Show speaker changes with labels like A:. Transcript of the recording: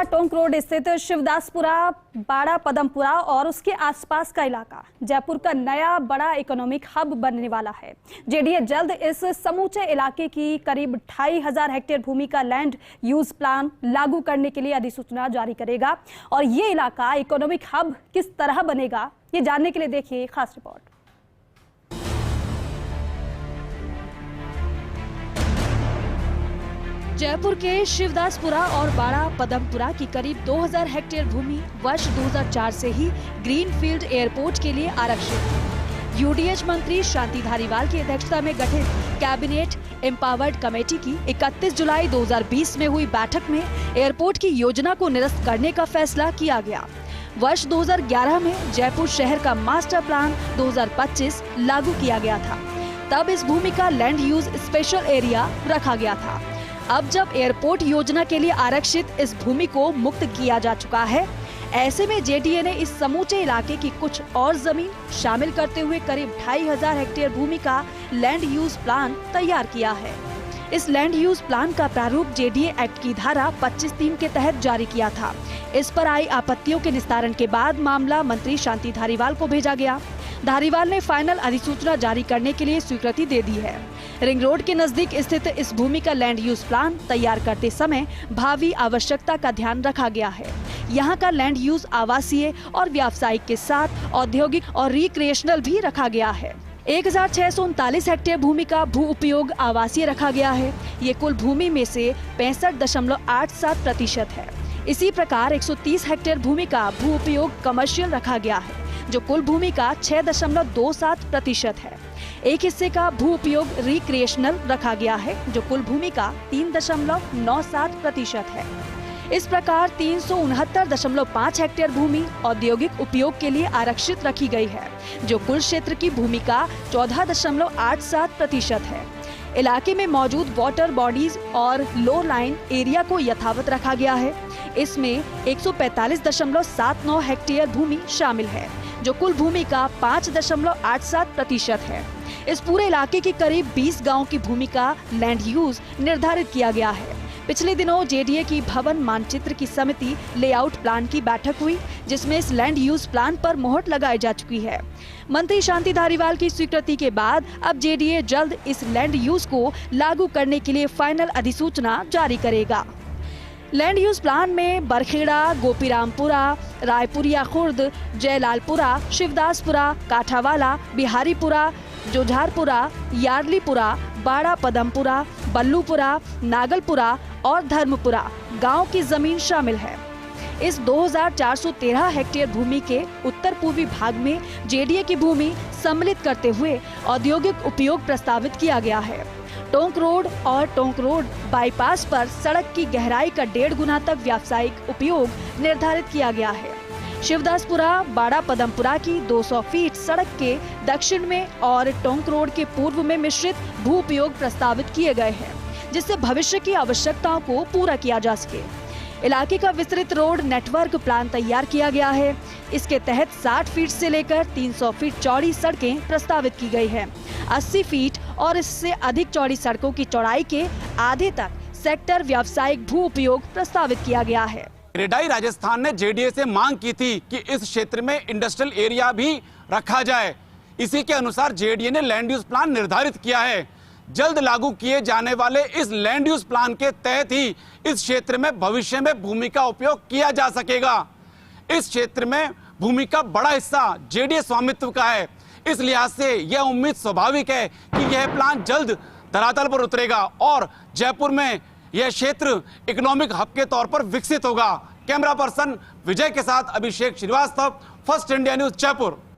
A: का टोंक रोड स्थित शिवदासपुरा, बाड़ा पदमपुरा और उसके आसपास का इलाका जयपुर का नया बड़ा इकोनॉमिक हब बनने वाला है। जेडीए जल्द इस समूचे इलाके की करीब 2500 हेक्टेयर भूमि का लैंड यूज प्लान लागू करने के लिए अधिसूचना जारी करेगा और ये इलाका इकोनॉमिक हब किस तरह बनेगा, ये जानने के लिए देखिए खास रिपोर्ट। जयपुर के शिवदासपुरा और बाड़ा पदमपुरा की करीब 2000 हेक्टेयर भूमि वर्ष 2004 से ही ग्रीनफील्ड एयरपोर्ट के लिए आरक्षित है। यूडीएच मंत्री शांति धारीवाल की अध्यक्षता में गठित कैबिनेट एम्पावर्ड कमेटी की 31 जुलाई 2020 में हुई बैठक में एयरपोर्ट की योजना को निरस्त करने का फैसला किया गया। वर्ष 2011 में जयपुर शहर का मास्टर प्लान 2025 लागू किया गया था। तब इस भूमि का लैंड यूज स्पेशल एरिया रखा गया था। अब जब एयरपोर्ट योजना के लिए आरक्षित इस भूमि को मुक्त किया जा चुका है, ऐसे में जेडीए ने इस समूचे इलाके की कुछ और जमीन शामिल करते हुए करीब 2500 हेक्टेयर भूमि का लैंड यूज प्लान तैयार किया है। इस लैंड यूज प्लान का प्रारूप जेडीए एक्ट की धारा 25(3) के तहत जारी किया था। इस पर आई आपत्तियों के निस्तारण के बाद मामला मंत्री शांति धारीवाल को भेजा गया। धारीवाल ने फाइनल अधिसूचना जारी करने के लिए स्वीकृति दे दी है। रिंग रोड के नजदीक स्थित इस भूमि का लैंड यूज प्लान तैयार करते समय भावी आवश्यकता का ध्यान रखा गया है। यहाँ का लैंड यूज आवासीय और व्यावसायिक के साथ औद्योगिक और रिक्रिएशनल भी रखा गया है। 1639 हेक्टेयर भूमि का भू उपयोग आवासीय रखा गया है। ये कुल भूमि में से 65.87% है। इसी प्रकार 130 हेक्टेयर भूमि का भू उपयोग कमर्शियल रखा गया है, जो कुल भूमि का 6.27% है। एक हिस्से का भू उपयोग रिक्रिएशनल रखा गया है, जो कुल भूमि का 3.97% है। इस प्रकार 369.5 हेक्टेयर भूमि औद्योगिक उपयोग के लिए आरक्षित रखी गई है, जो कुल क्षेत्र की भूमि का 14.87% है। इलाके में मौजूद वाटर बॉडीज और लो लाइन एरिया को यथावत रखा गया है। इसमें 145.79 हेक्टेयर भूमि शामिल है, जो कुल भूमि का 5.87% है। इस पूरे इलाके की करीब 20 गांव की भूमि का लैंड यूज निर्धारित किया गया है। पिछले दिनों जेडीए की भवन मानचित्र की समिति लेआउट प्लान की बैठक हुई, जिसमें इस लैंड यूज प्लान पर मोहर लगाई जा चुकी है। मंत्री शांति धारीवाल की स्वीकृति के बाद अब जेडीए जल्द इस लैंड यूज को लागू करने के लिए फाइनल अधिसूचना जारी करेगा। लैंड यूज प्लान में बरखेड़ा, गोपीरामपुरा, रायपुरिया खुर्द, जयलालपुरा, शिवदासपुरा, काठावाला, बिहारीपुरा, जोझारपुरा, यार्लीपुरा, बाड़ा पदमपुरा, बल्लूपुरा, नागलपुरा और धर्मपुरा गांव की जमीन शामिल है। इस 2413 हेक्टेयर भूमि के उत्तर पूर्वी भाग में जेडीए की भूमि सम्मिलित करते हुए औद्योगिक उपयोग प्रस्तावित किया गया है। टोंक रोड और टोंक रोड बाईपास पर सड़क की गहराई का 1.5 गुना तक व्यावसायिक उपयोग निर्धारित किया गया है। शिवदासपुरा, बाड़ा पदमपुरा की 200 फीट सड़क के दक्षिण में और टोंक रोड के पूर्व में मिश्रित भू उपयोग प्रस्तावित किए गए हैं, जिससे भविष्य की आवश्यकताओं को पूरा किया जा सके। इलाके का विस्तृत रोड नेटवर्क प्लान तैयार किया गया है। इसके तहत 60 फीट से लेकर 300 फीट चौड़ी सड़कें प्रस्तावित की गई है। 80 फीट और इससे अधिक चौड़ी सड़कों की चौड़ाई के आधे तक सेक्टर व्यावसायिक भू उपयोग प्रस्तावित किया गया है।
B: क्रेडाई राजस्थान ने जेडीए से मांग की थी कि इस क्षेत्र में इंडस्ट्रियल एरिया भी रखा जाए। इसी के अनुसार जेडीए ने लैंड यूज प्लान निर्धारित किया है। जल्द लागू किए जाने वाले इस लैंड यूज प्लान के तहत ही इस क्षेत्र में भविष्य में भूमि का उपयोग किया जा सकेगा। इस क्षेत्र में भूमि का बड़ा हिस्सा जेडीए स्वामित्व का है। इस लिहाज से यह उम्मीद स्वाभाविक है कि यह प्लान जल्द धरातल पर उतरेगा और जयपुर में यह क्षेत्र इकोनॉमिक हब के तौर पर विकसित होगा। कैमरा पर्सन विजय के साथ Abhishek Srivastava, first India news, Jaipur.